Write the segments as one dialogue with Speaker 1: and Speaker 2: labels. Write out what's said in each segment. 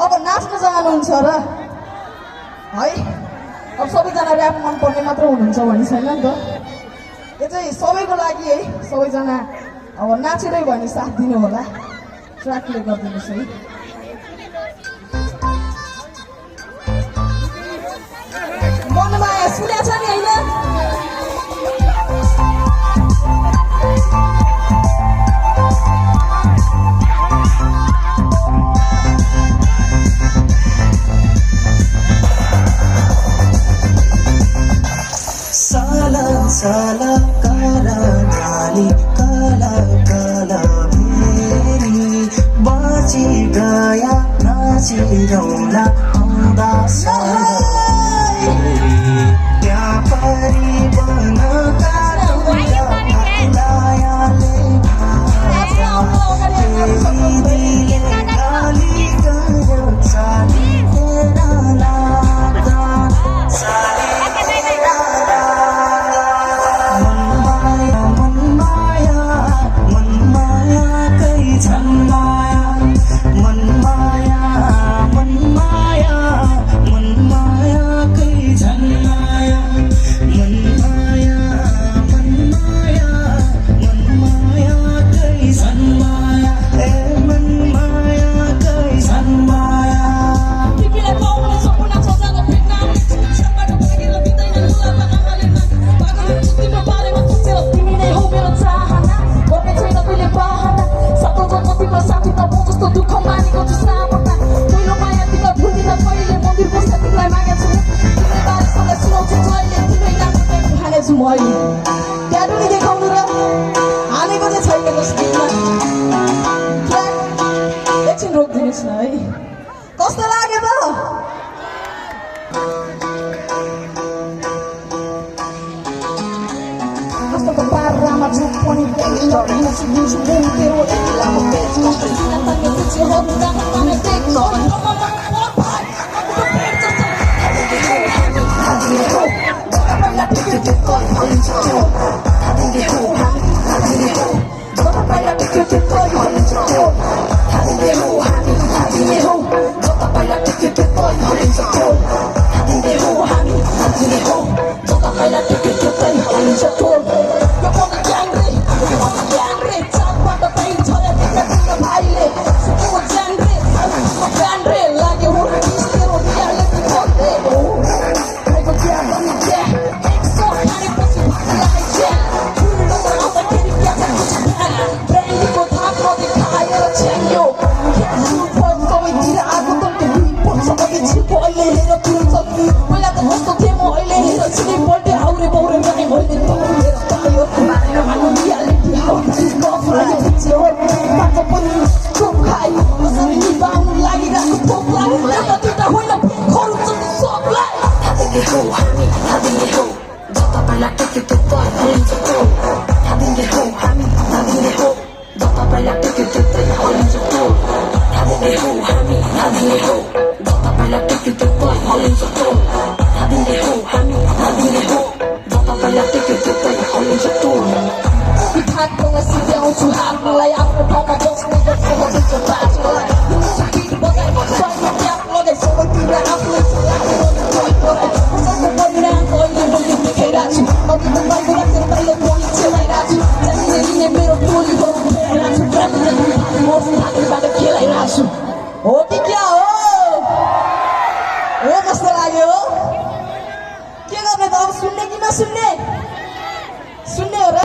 Speaker 1: अब नाच्न जानुहुन्छ र है अब सबैजना र्याप मन पर्ने मात्र हुनुहुन्छ भन्ने छैन नि त यो चाहिँ सबैको लागि है सबैजना अब नाचेरै भने साथ दिनु होला ट्र्याकले गरिदिनुहोस् है मनमाया सुनेछ नि हैन
Speaker 2: नाचिरौला आउँदा त्यहाँ परिवनका लायाले गाली गर्यो साली तेरा लाग्दा
Speaker 1: ट्याटु नि देखाउनु र हानेको चाहिँ छैन स्क्रिनमा एकछिन रोकिदिनुहोस् न है कस्तो लाग्यो त कस्तो पारामा झुक पनि हो कि क्या हो कस्तो लाग्यो के गर्ने त अब सुन्ने कि नसुन्ने सुन्ने हो र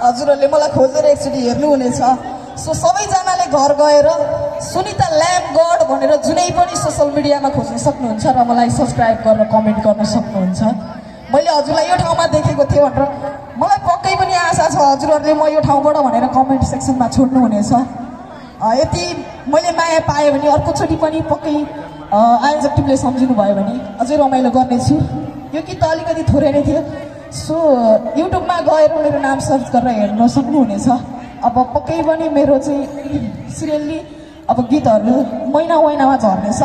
Speaker 1: हजुरहरूले मलाई खोजेर एकचोटि हेर्नुहुनेछ सो सबैजनाले घर गएर सुनिता ल्याम्बगढ भनेर जुनै पनि सोसियल मिडियामा खोज्न सक्नुहुन्छ र मलाई सब्सक्राइब गरेर कमेन्ट गर्न सक्नुहुन्छ। मैले हजुरलाई यो ठाउँमा देखेको थिएँ भनेर मलाई पक्कै पनि आशा छ हजुरहरूले म यो ठाउँबाट भनेर कमेन्ट सेक्सनमा छोड्नुहुनेछ। यति मैले माया पाएँ भने अर्कोचोटि पनि पक्कै आयोजक टिमले सम्झिनु भयो भने अझै रमाइलो गर्नेछु। यो गीत त अलिकति थोरै नै थियो, सो युट्युबमा गएर मेरो नाम सर्च गरेर हेर्न सक्नुहुनेछ। अब पक्कै पनि मेरो चाहिँ सिरियल्ली अब गीतहरू महिनामा झर्नेछ।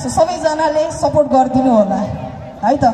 Speaker 1: सो सबैजनाले सपोर्ट गरिदिनु होला है त।